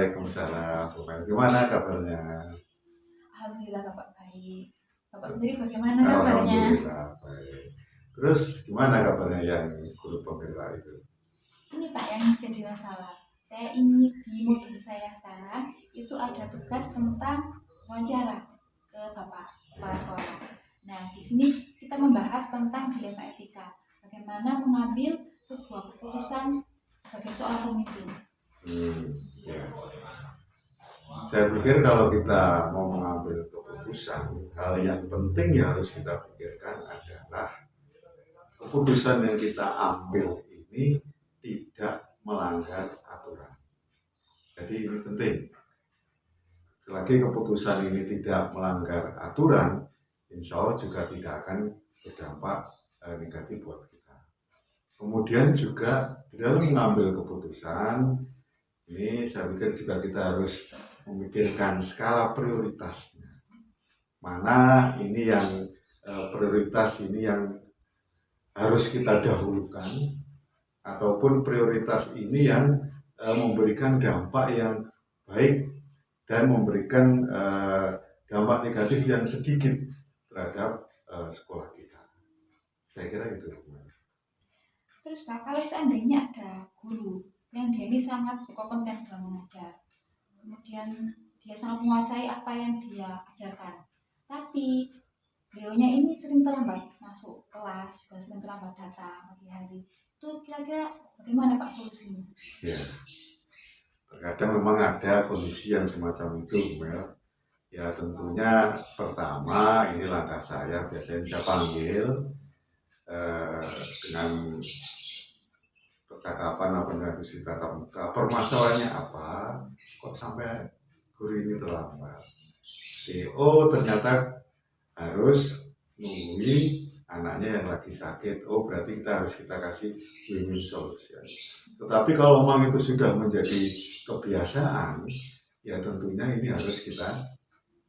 Waalaikumsalam. Gimana kabarnya? Alhamdulillah Bapak baik. Bapak sendiri bagaimana kabarnya? Alhamdulillah baik. Terus gimana kabarnya yang guru penggerak itu? Ini Pak yang jadi masalah. Saya ini di modul saya sekarang itu ada tugas tentang wawancara ke Bapak kepala sekolah. Nah, di sini kita membahas tentang dilema etika. Bagaimana mengambil sebuah keputusan sebagai seorang pemimpin. Ya. Saya pikir kalau kita mau mengambil keputusan, hal yang penting yang harus kita pikirkan adalah keputusan yang kita ambil ini tidak melanggar aturan. Jadi ini penting. Selagi keputusan ini tidak melanggar aturan, insya Allah juga tidak akan berdampak negatif buat kita. Kemudian juga di dalam mengambil keputusan, ini saya pikir juga kita harus memikirkan skala prioritasnya. Mana ini yang prioritas ini yang harus kita dahulukan, ataupun prioritas ini yang memberikan dampak yang baik dan memberikan dampak negatif yang sedikit terhadap sekolah kita. Saya kira itu. Terus Pak, kalau seandainya ada guru yang dia ini sangat berkompeten dalam mengajar, kemudian dia sangat menguasai apa yang dia ajarkan, tapi beliaunya ini sering terlambat masuk kelas, juga sering terlambat datang pagi hari, itu kira-kira bagaimana Pak solusinya? Ya, terkadang memang ada kondisi yang semacam itu, Mel. Ya tentunya pertama ini langkah saya biasanya saya panggil dengan percakapan apa dengan diskusi tatap muka, permasalahannya apa, kok sampai guru ini terlambat. Oh ternyata harus nungguin anaknya yang lagi sakit. Oh berarti kita kasih win-win solution. Tetapi kalau memang itu sudah menjadi kebiasaan, ya tentunya ini harus kita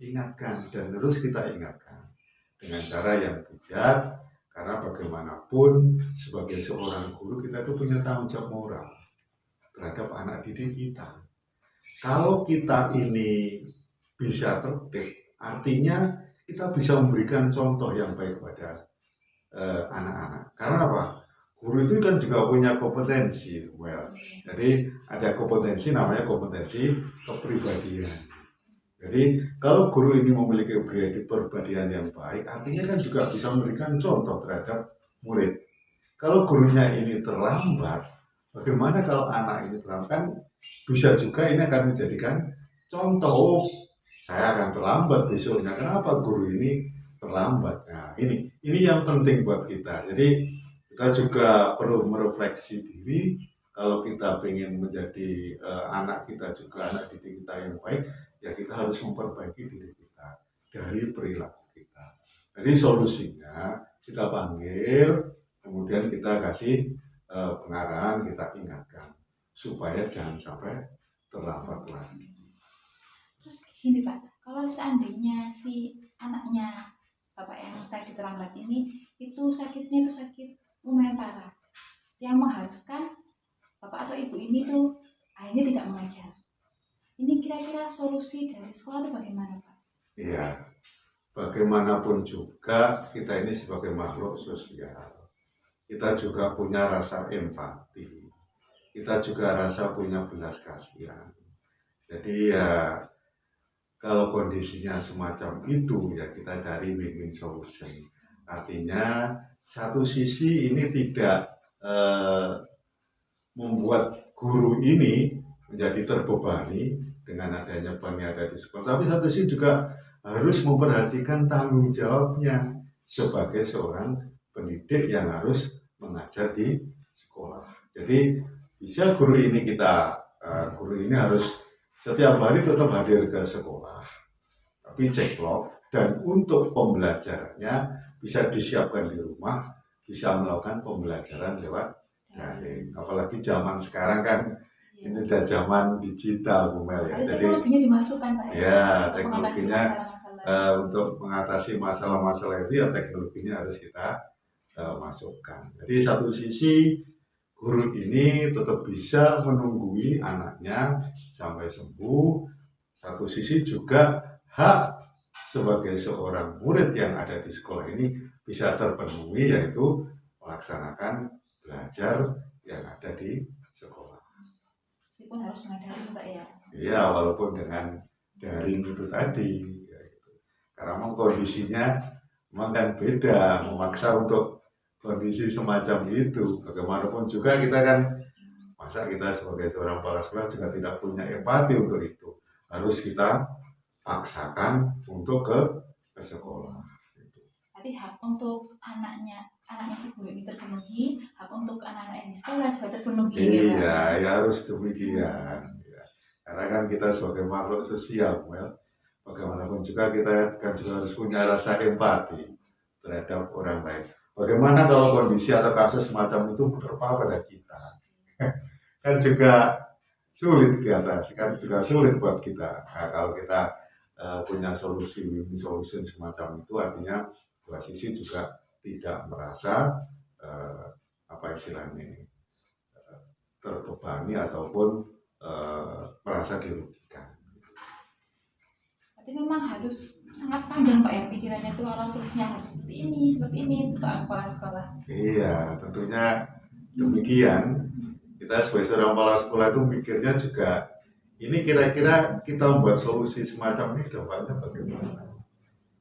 ingatkan dan terus kita ingatkan dengan cara yang bijak, karena bagaimanapun sebagai seorang guru kita itu punya tanggung jawab moral terhadap anak didik kita. Kalau kita ini bisa tertib, artinya kita bisa memberikan contoh yang baik kepada anak-anak. Karena apa? Guru itu kan juga punya kompetensi. Jadi ada kompetensi namanya kompetensi kepribadian. Jadi kalau guru ini memiliki kepribadian yang baik, artinya kan juga bisa memberikan contoh terhadap murid. Kalau gurunya ini terlambat, bagaimana kalau anak ini terlambat? Kan bisa juga ini akan menjadikan contoh. Saya akan terlambat besoknya. Kenapa guru ini terlambat? Nah, ini yang penting buat kita. Jadi kita juga perlu merefleksi diri. Kalau kita ingin menjadi anak kita juga anak didik kita yang baik, ya kita harus memperbaiki diri kita dari perilaku kita. Jadi solusinya kita panggil, kemudian kita kasih pengarahan, kita ingatkan supaya jangan sampai terlambat lagi. Terus gini Pak, kalau seandainya si anaknya Bapak yang tadi terlambat ini itu sakitnya itu sakit lumayan parah, yang mengharuskan Bapak atau Ibu ini tuh akhirnya tidak mengajar. Ini kira-kira solusi dari sekolah itu bagaimana Pak? Iya, bagaimanapun juga kita ini sebagai makhluk sosial, kita juga punya rasa empati, kita juga punya belas kasihan. Jadi ya kalau kondisinya semacam itu ya kita cari win-win solution. Artinya satu sisi ini tidak membuat guru ini menjadi terbebani dengan adanya bank yang ada di sekolah. Tapi satu sisi juga harus memperhatikan tanggung jawabnya sebagai seorang pendidik yang harus mengajar di sekolah. Jadi bisa guru ini harus setiap hari tetap hadir ke sekolah, tapi ceklok, dan untuk pembelajarannya bisa disiapkan di rumah, bisa melakukan pembelajaran lewat daring. Apalagi zaman sekarang kan ini udah zaman digital, Bu Mel ya. Jadi teknologinya dimasukkan Pak ya. Teknologinya untuk mengatasi masalah-masalah itu ya teknologinya harus kita masukkan. Jadi satu sisi guru ini tetap bisa menunggui anaknya sampai sembuh. Satu sisi juga hak sebagai seorang murid yang ada di sekolah ini bisa terpenuhi, yaitu melaksanakan belajar yang ada di sekolah. Meskipun harus dengan daring Pak ya. Iya, walaupun dengan daring itu tadi. Ya, gitu. Karena memang kondisinya memang kan beda, memaksa untuk kondisi semacam itu. Bagaimanapun juga kita kan, masa kita sebagai seorang kepala sekolah juga tidak punya empati untuk itu. Harus kita paksakan untuk ke sekolah. Jadi hak untuk anaknya si guru ini terpenuhi, hak untuk anak-anak yang di sekolah juga terpenuhi. Iya, ya harus demikian. Ya. Karena kan kita sebagai makhluk sosial, bagaimanapun juga kita kan juga harus punya rasa empati terhadap orang lain. Bagaimana kalau kondisi atau kasus semacam itu menerpa pada kita? Kan juga sulit diatasi, kan juga sulit buat kita. Nah, kalau kita punya solusi semacam itu, artinya dua sisi juga tidak merasa apa istilahnya terbebani ataupun merasa dirugikan. Berarti memang harus sangat panjang Pak ya pikirannya itu, kalau solusinya harus seperti ini untuk kepala sekolah. Iya, tentunya demikian. Kita sebagai seorang kepala sekolah itu mikirnya juga, ini kira-kira kita membuat solusi semacam ini dampaknya bagaimana?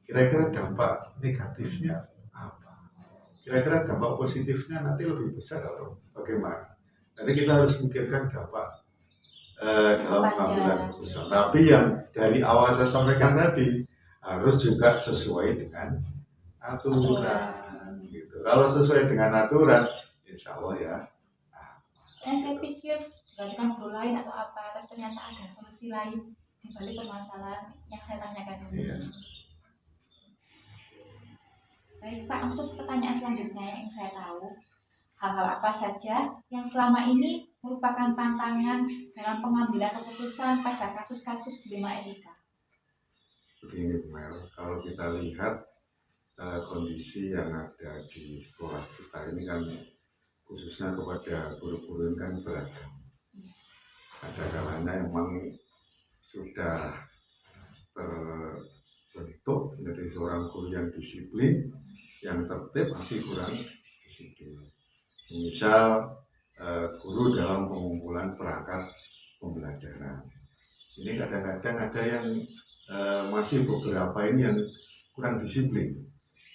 Kira-kira dampak negatifnya apa? Kira-kira dampak positifnya nanti lebih besar atau bagaimana? Jadi kita harus mikirkan dampak dalam pengambilan keputusan. Tapi yang dari awal saya sampaikan tadi harus juga sesuai dengan aturan. Gitu. Kalau sesuai dengan aturan, insya Allah ya. Saya pikir dibandingkan guru lain atau apa, tapi ternyata ada solusi lain di balik permasalahan yang saya tanyakan ini. Iya. Baik Pak, untuk pertanyaan selanjutnya yang saya tahu, hal-hal apa saja yang selama ini merupakan tantangan dalam pengambilan keputusan pada kasus-kasus dilema etika? Begini Mel, kalau kita lihat kondisi yang ada di sekolah kita ini kan, khususnya kepada guru-guru kan beragam. Ada kalanya memang sudah terbentuk menjadi seorang guru yang disiplin, yang tertib, masih kurang disiplin. Misal guru dalam pengumpulan perangkat pembelajaran. Ini kadang-kadang ada yang masih beberapa ini yang kurang disiplin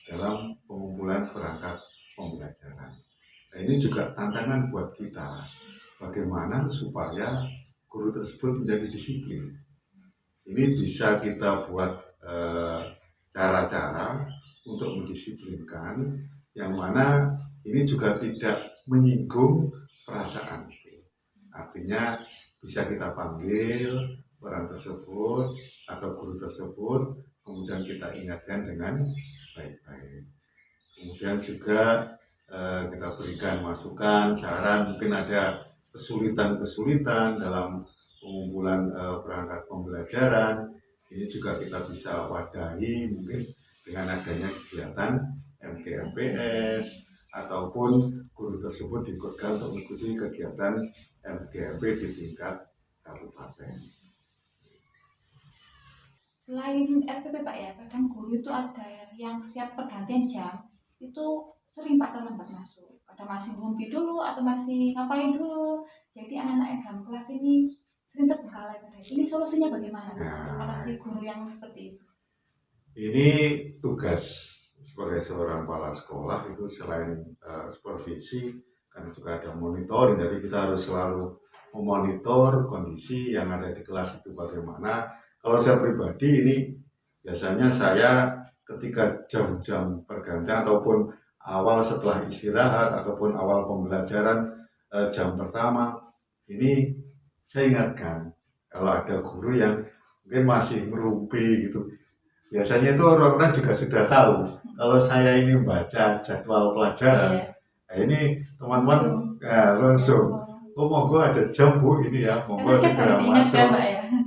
dalam pengumpulan perangkat pembelajaran. Nah, ini juga tantangan buat kita, bagaimana supaya guru tersebut menjadi disiplin. Ini bisa kita buat cara-cara untuk mendisiplinkan, yang mana ini juga tidak menyinggung perasaan. Artinya bisa kita panggil orang tersebut atau guru tersebut, kemudian kita ingatkan dengan baik-baik. Kemudian juga kita berikan masukan, saran, mungkin ada kesulitan-kesulitan dalam pengumpulan perangkat pembelajaran. Ini juga kita bisa wadahi mungkin dengan adanya kegiatan MGMPS, ataupun guru tersebut diikutkan untuk mengikuti kegiatan MGMP di tingkat kabupaten. Selain RPP Pak ya, kadang guru itu ada yang setiap pergantian jam itu sering Pak terlambat masuk. Kadang masih ngumpi dulu atau masih ngapain dulu. Jadi anak-anak yang dalam kelas ini sering terbengkalai pada itu. Ini solusinya bagaimana Pak untuk mengatasi guru yang seperti itu? Ini tugas sebagai seorang kepala sekolah itu selain supervisi, kan juga ada monitoring. Jadi kita harus selalu memonitor kondisi yang ada di kelas itu bagaimana. Kalau saya pribadi ini biasanya saya ketika jam-jam pergantian ataupun awal setelah istirahat ataupun awal pembelajaran jam pertama, ini saya ingatkan kalau ada guru yang mungkin masih ngerumpi gitu. Biasanya itu orang-orang juga sudah tahu kalau saya ini membaca jadwal pelajaran. Nah, ini teman-teman langsung, oh monggo ada jam Bu ini ya, monggo segera masuk.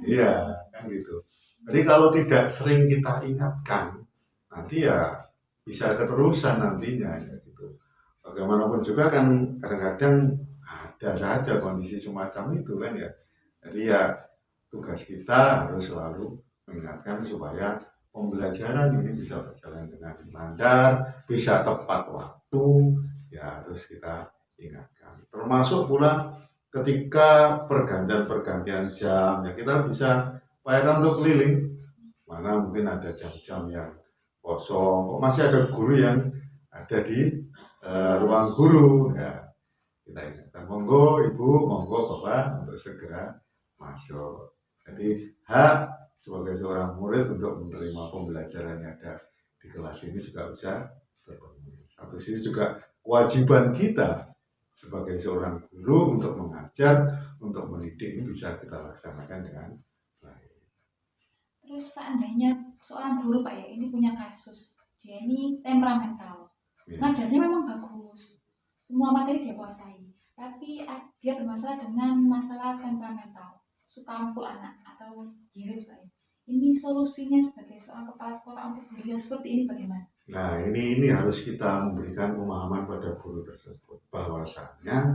Iya, kan gitu. Jadi kalau tidak sering kita ingatkan, nanti ya bisa keterusan nantinya ya gitu. Bagaimanapun juga kan kadang-kadang ada saja kondisi semacam itu kan ya. Jadi ya tugas kita harus selalu mengingatkan supaya pembelajaran ini bisa berjalan dengan lancar, bisa tepat waktu, ya harus kita ingatkan. Termasuk pula ketika pergantian-pergantian jam, ya kita bisa upayakan untuk keliling. Mana mungkin ada jam-jam yang kosong, kok masih ada guru yang ada di ruang guru. Ya, kita ingatkan, monggo ibu, monggo bapak untuk segera masuk. Jadi hak sebagai seorang murid untuk menerima pembelajaran yang ada di kelas ini juga bisa terpenuhi. Satu sisi juga kewajiban kita sebagai seorang guru untuk mengajar, untuk mendidik ini bisa kita laksanakan dengan baik. Terus seandainya seorang guru Pak ya, ini punya kasus, dia ini temperamental, Ya. ngajarnya memang bagus, semua materi dia kuasai, tapi dia bermasalah dengan masalah temperamental, suka mukul anak atau jirit Pak ya. Ini solusinya sebagai seorang kepala sekolah untuk guru yang seperti ini bagaimana? Nah ini harus kita memberikan pemahaman pada guru tersebut bahwasanya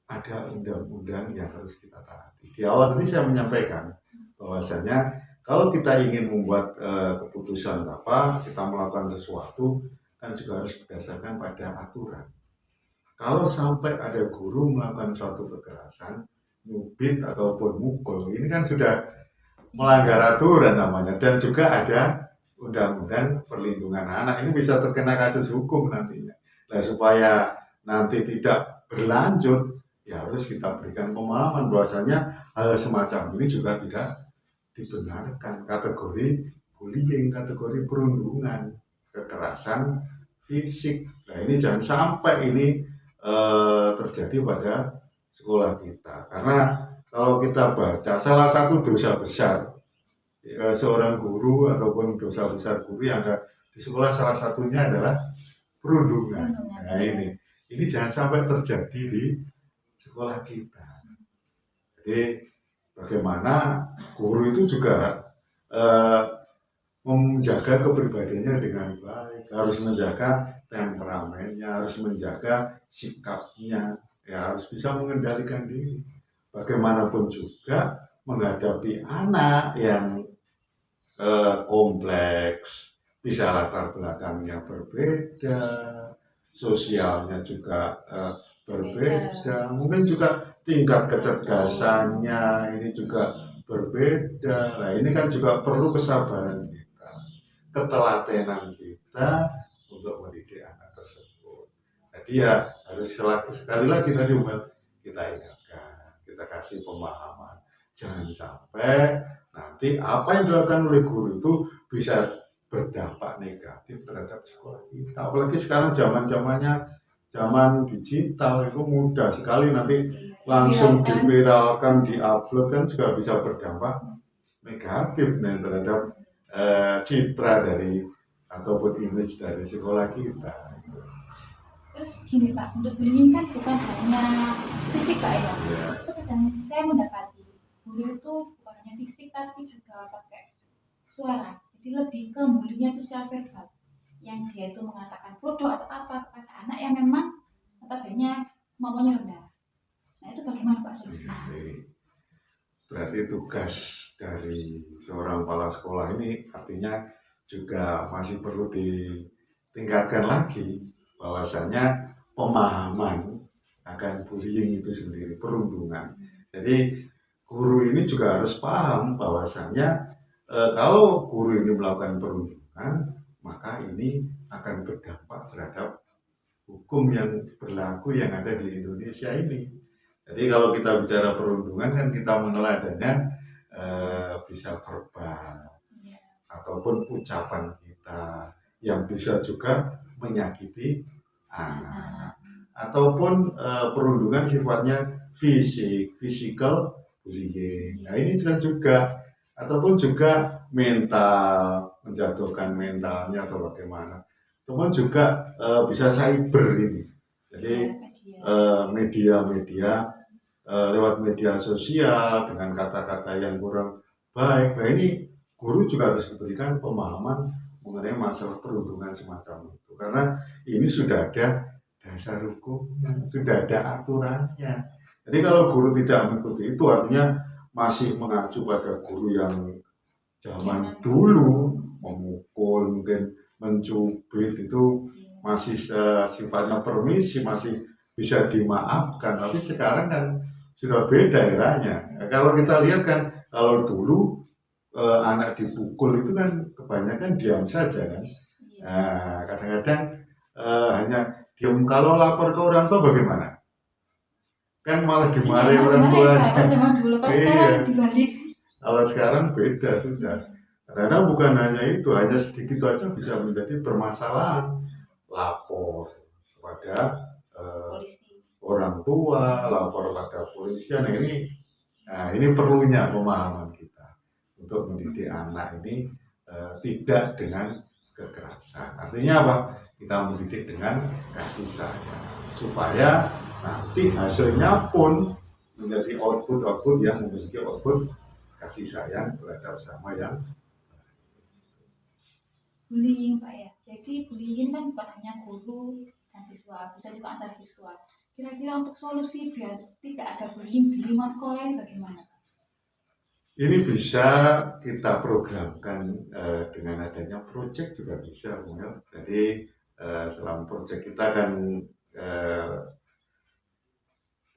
ada undang-undang yang harus kita taati. Di awal tadi saya menyampaikan bahwasanya kalau kita ingin membuat keputusan apa, kita melakukan sesuatu kan juga harus berdasarkan pada aturan. Kalau sampai ada guru melakukan suatu kekerasan, nyubit ataupun mukul, ini kan sudah melanggar aturan namanya, dan juga ada undang-undang perlindungan anak, ini bisa terkena kasus hukum nantinya. Nah supaya nanti tidak berlanjut, ya harus kita berikan pemahaman bahwasanya hal semacam ini juga tidak dibenarkan, kategori bullying, kategori perundungan, kekerasan fisik. Nah ini jangan sampai ini terjadi pada sekolah kita, karena kalau kita baca salah satu dosa besar seorang guru ataupun dosa besar guru yang ada di sekolah, salah satunya adalah perundungan. Nah ini jangan sampai terjadi di sekolah kita. Jadi bagaimana guru itu juga menjaga kepribadiannya dengan baik, harus menjaga temperamennya, harus menjaga sikapnya, ya harus bisa mengendalikan diri. Bagaimanapun juga menghadapi anak yang kompleks, bisa latar belakangnya berbeda, sosialnya juga berbeda, mungkin juga tingkat kecerdasannya ini juga berbeda. Nah ini kan juga perlu kesabaran kita, ketelatenan kita untuk mendidik anak tersebut. Jadi ya harus sekali lagi tadi kita ingatkan, kita kasih pemahaman, jangan sampai nanti apa yang dilakukan oleh guru itu bisa berdampak negatif terhadap sekolah kita. Apalagi sekarang zaman digital itu mudah sekali nanti langsung diviralkan, diupload kan juga bisa berdampak negatif terhadap citra dari ataupun image dari sekolah kita. Terus gini Pak, untuk bullying kan bukan hanya fisik Pak ya. Itu kadang saya mendapati guru itu bukan hanya fisik tapi juga pakai suara. Jadi lebih ke bullyingnya itu secara verbal. Yang dia itu mengatakan bodoh atau apa kepada anak yang memang notabene kemampuannya rendah. Nah itu bagaimana Pak solusinya? Berarti tugas dari seorang kepala sekolah ini artinya juga masih perlu ditingkatkan lagi, bahwasanya pemahaman akan bullying itu sendiri, perundungan. Jadi guru ini juga harus paham bahwasanya kalau guru ini melakukan perundungan, maka ini akan berdampak terhadap hukum yang berlaku yang ada di Indonesia ini. Jadi kalau kita bicara perundungan kan kita meneladanya bisa verbal ataupun ucapan kita yang bisa juga menyakiti anak, ataupun perundungan sifatnya physical bullying. Nah ini juga ataupun juga mental, menjatuhkan mentalnya atau bagaimana. Ataupun juga bisa cyber ini. Jadi media-media lewat media sosial dengan kata-kata yang kurang baik. Nah ini guru juga harus diberikan pemahaman mengenai masalah perundungan semacam itu, karena ini sudah ada dasar hukumnya, sudah ada aturannya. Jadi kalau guru tidak mengikuti itu artinya masih mengacu pada guru yang zaman dulu, memukul, mungkin mencubit itu masih sifatnya permisi, masih bisa dimaafkan. Tapi sekarang kan sudah beda eranya. Kalau kita lihat kan, kalau dulu anak dipukul itu kan kebanyakan diam saja kan. Nah, kadang-kadang hanya diam. Kalau lapor ke orang tua bagaimana? Kan malah dimarahin orang tuanya. Zaman dulu kan sekarang dibalik. Kalau sekarang beda sudah. Karena bukan hanya itu, hanya sedikit aja bisa menjadi permasalahan. Lapor kepada orang tua, lapor pada polisi. Nah ini perlunya pemahaman kita untuk mendidik anak ini tidak dengan kekerasan. Artinya apa? Kita mendidik dengan kasih sayang supaya nanti hasilnya pun menjadi output yang memiliki output kasih sayang terhadap sama yang bullying Pak ya. Jadi bullying kan bukan hanya guru dan siswa, bisa juga antar siswa. Kira-kira untuk solusi biar tidak ada bullying di lingkungan sekolah ini bagaimana? Ini bisa kita programkan dengan adanya proyek juga bisa, Bung. Jadi selama proyek kita kan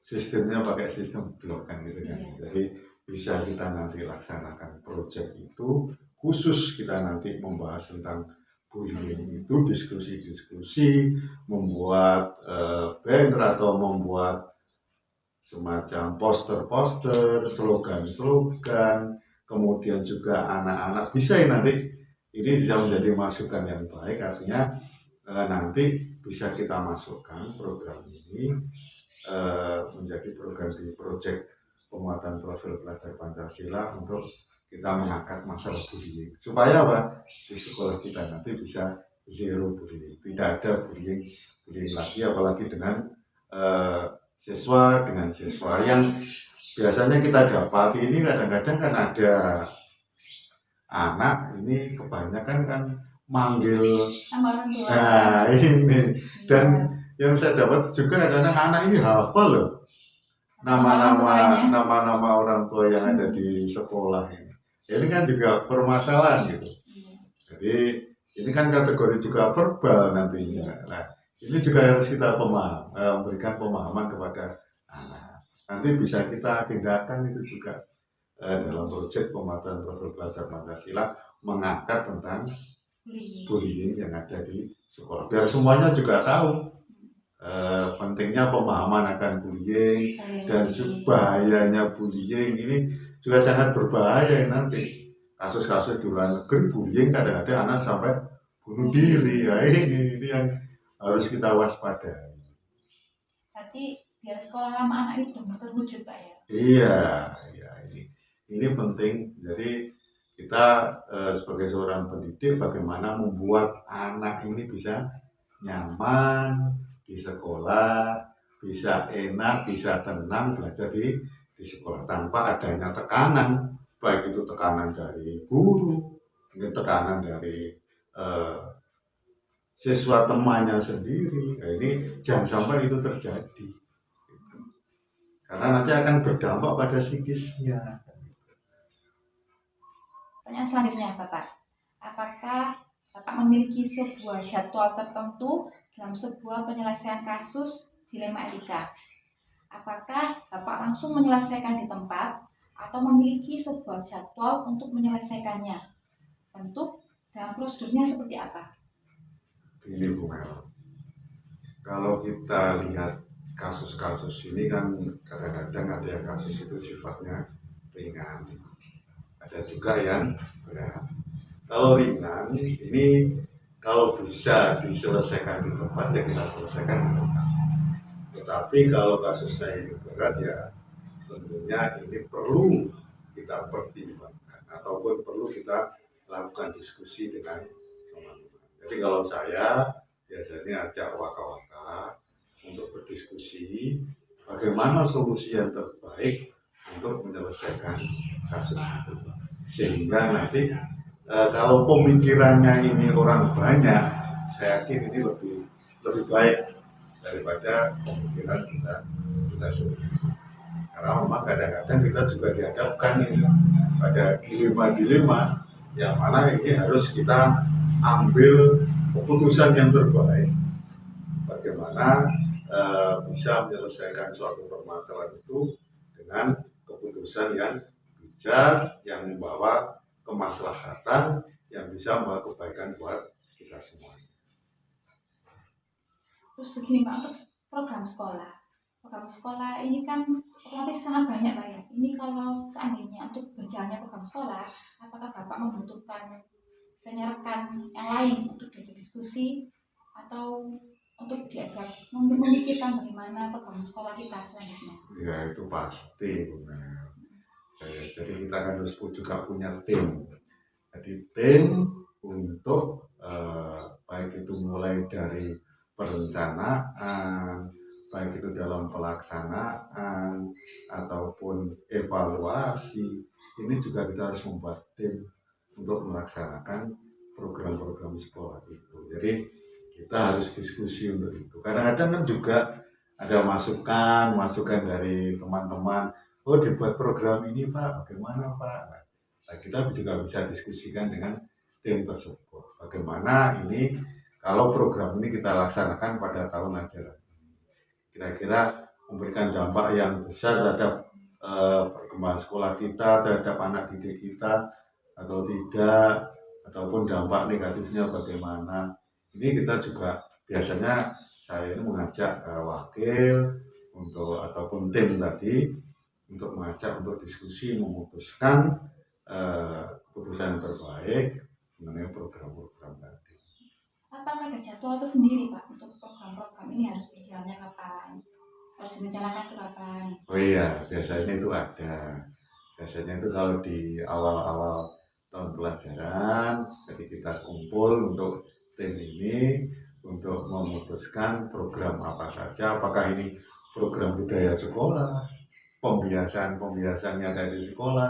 sistemnya pakai sistem blok kan gitu kan. Jadi bisa kita nanti laksanakan proyek itu khusus kita nanti membahas tentang bullying itu, diskusi-diskusi, membuat banner atau membuat semacam poster-poster, slogan-slogan, kemudian juga anak-anak bisa nanti ini bisa menjadi masukan yang baik, artinya nanti bisa kita masukkan program ini menjadi program di proyek penguatan profil pelajar Pancasila untuk kita mengangkat masalah bullying supaya apa di sekolah kita nanti bisa zero bullying, tidak ada bullying lagi, apalagi dengan siswa dengan siswa yang biasanya kita dapati ini kadang-kadang kan ada anak ini kebanyakan kan manggil nah ini dan yang saya dapat juga kadang-kadang anak ini hafal loh nama-nama orang tua yang ada di sekolah ini. Ini kan juga permasalahan gitu. Jadi ini kan kategori juga verbal nantinya. Nah, ini juga harus kita memberikan pemahaman kepada anak. Nanti bisa kita tindakan itu juga dalam proyek penguatan profil pelajar Pancasila mengangkat tentang bullying yang ada di sekolah. Biar semuanya juga tahu pentingnya pemahaman akan bullying dan juga bahayanya bullying ini juga sangat berbahaya nanti. Kasus-kasus di luar negeri bullying kadang-kadang anak sampai bunuh diri. Ya, ini yang harus kita waspadai. Berarti biar sekolah ramah anak itu benar terwujud Pak ya? Iya, ini penting. Jadi kita sebagai seorang pendidik bagaimana membuat anak ini bisa nyaman di sekolah, bisa enak, bisa tenang belajar di sekolah tanpa adanya tekanan, baik itu tekanan dari guru, ini tekanan dari siswa temannya sendiri. Nah, ini jangan sampai itu terjadi, karena nanti akan berdampak pada psikisnya. Pertanyaan selanjutnya Bapak, apakah Bapak memiliki sebuah jadwal tertentu dalam sebuah penyelesaian kasus dilema etika? Apakah Bapak langsung menyelesaikan di tempat atau memiliki sebuah jadwal untuk menyelesaikannya? Bentuk dan prosedurnya seperti apa? Ini Bu Mel, kalau kita lihat kasus-kasus ini kan kadang-kadang ada yang kasus itu sifatnya ringan, ada juga yang berat. Kalau ringan ini kalau bisa diselesaikan di tempat ya kita selesaikan di tempat. Tetapi kalau kasusnya ini berat ya tentunya ini perlu kita pertimbangkan ataupun perlu kita lakukan diskusi dengan teman-teman. Jadi kalau saya biasanya ajak waka-waka untuk berdiskusi bagaimana solusi yang terbaik untuk menyelesaikan kasus itu, sehingga nanti kalau pemikirannya ini orang banyak, saya yakin ini lebih baik daripada pemikiran kita sendiri. Karena memang kadang-kadang kita juga dihadapkan ini pada dilema-dilema yang mana ini harus kita ambil keputusan yang terbaik bagaimana bisa menyelesaikan suatu permasalahan itu dengan keputusan yang bijak, yang membawa kemaslahatan, yang bisa membawa kebaikan buat kita semua. Terus begini Pak, untuk program sekolah. Program sekolah ini kan otomatis sangat banyak Pak ya. Ini kalau seandainya untuk berjalannya program sekolah, apakah Bapak membutuhkan misalnya rekan yang lain untuk diajak diskusi atau untuk diajak memikirkan bagaimana program sekolah kita selanjutnya? Ya itu pasti benar. Jadi kita kan harus juga punya tim. Jadi tim untuk baik itu mulai dari perencanaan, baik itu dalam pelaksanaan ataupun evaluasi, ini juga kita harus membuat tim untuk melaksanakan program-program sekolah itu. Jadi kita harus diskusi untuk itu. Kadang-kadang kan juga ada masukan dari teman-teman, oh dibuat program ini Pak, bagaimana Pak? Nah, kita juga bisa diskusikan dengan tim tersebut. Bagaimana ini kalau program ini kita laksanakan pada tahun ajaran ini, kira-kira memberikan dampak yang besar terhadap perkembangan sekolah kita, terhadap anak didik kita atau tidak, ataupun dampak negatifnya bagaimana. Ini kita juga biasanya saya ini mengajak wakil untuk ataupun tim tadi untuk mengajak untuk diskusi memutuskan keputusan yang terbaik mengenai program-program tadi. Apakah ada jadwal itu sendiri Pak untuk program-program ini harus berjalannya kapan? Harus direncanakan itu kapan? Oh iya, biasanya itu ada. Biasanya itu kalau di awal-awal tahun pelajaran, jadi kita kumpul untuk tim ini untuk memutuskan program apa saja, apakah ini program budaya sekolah, pembiasaan-pembiasaan yang ada di sekolah,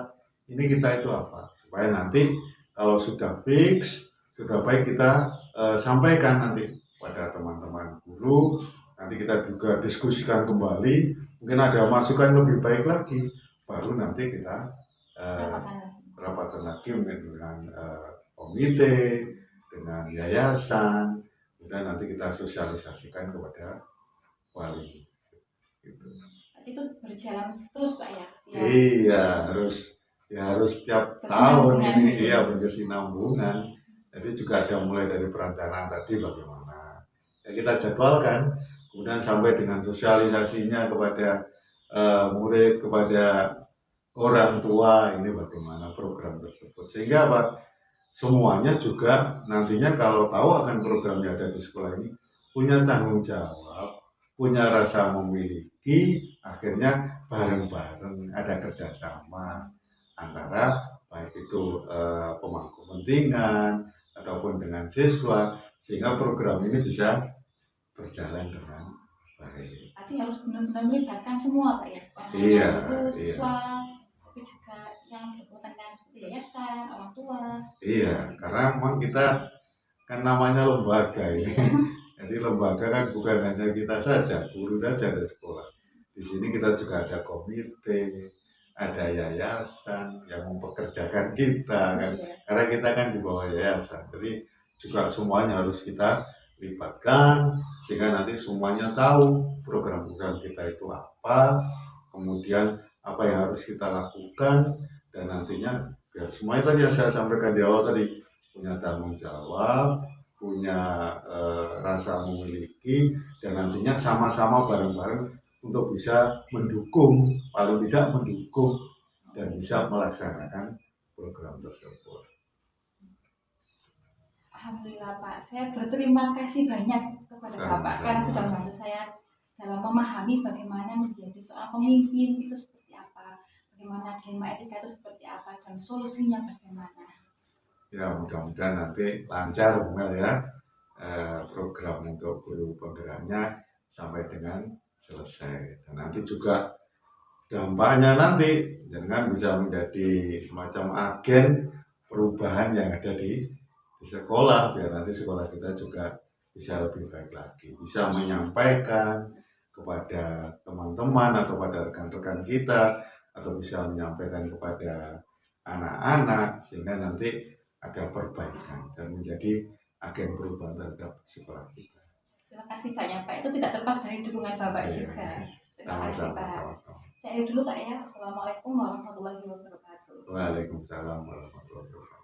ini kita itu apa, supaya nanti kalau sudah fix, sudah baik kita sampaikan nanti pada teman-teman guru, nanti kita juga diskusikan kembali, mungkin ada masukan lebih baik lagi, baru nanti kita rapatan lagi dengan komite, dengan yayasan, kemudian nanti kita sosialisasikan kepada wali. Gitu. Itu berjalan terus Pak ya? Iya, harus tiap tahun ini iya berkesinambungan. Jadi juga ada mulai dari perencanaan tadi bagaimana. Ya, kita jadwalkan, kemudian sampai dengan sosialisasinya kepada murid, kepada orang tua, ini bagaimana program tersebut. Sehingga apa? Semuanya juga nantinya kalau tahu akan program yang ada di sekolah ini punya tanggung jawab, punya rasa memiliki, akhirnya bareng-bareng ada kerjasama antara baik itu pemangku kepentingan ataupun dengan siswa, sehingga program ini bisa berjalan dengan baik. Artinya harus benar-benar melibatkan semua Pak ya? Iya, guru, iya. siswa, tapi juga yang berkaitan dengan seperti yayasan, orang tua. Iya, karena memang kita kan namanya lembaga ini. Jadi lembaga kan bukan hanya kita saja, guru saja di sekolah. Di sini kita juga ada komite, ada yayasan yang mempekerjakan kita kan. Karena kita kan di bawah yayasan. Jadi juga semuanya harus kita libatkan sehingga nanti semuanya tahu program-program kita itu apa, kemudian apa yang harus kita lakukan, dan nantinya biar semuanya tadi yang saya sampaikan di awal tadi punya tanggung jawab, punya rasa memiliki, dan nantinya sama-sama bareng-bareng untuk bisa mendukung, paling tidak mendukung dan bisa melaksanakan program tersebut. Alhamdulillah Pak, saya berterima kasih banyak kepada Bapak karena sudah membantu saya dalam memahami bagaimana menjadi seorang pemimpin itu seperti apa, bagaimana dilema etika itu seperti apa, dan solusinya bagaimana. Ya mudah-mudahan nanti lancar Mel ya, program untuk guru penggeraknya sampai dengan selesai, dan nanti juga dampaknya nanti dengan bisa menjadi semacam agen perubahan yang ada di sekolah, biar nanti sekolah kita juga bisa lebih baik lagi, bisa menyampaikan kepada teman-teman atau pada rekan-rekan kita, atau bisa menyampaikan kepada anak-anak, sehingga nanti ada perbaikan dan menjadi agen perubahan terhadap sekolah kita. Terima kasih banyak Pak. Itu tidak terlepas dari dukungan Bapak Iya. juga. Terima kasih Pak. Sama-sama. Saya akhiri dulu Pak ya. Assalamualaikum warahmatullahi wabarakatuh. Waalaikumsalam warahmatullahi wabarakatuh.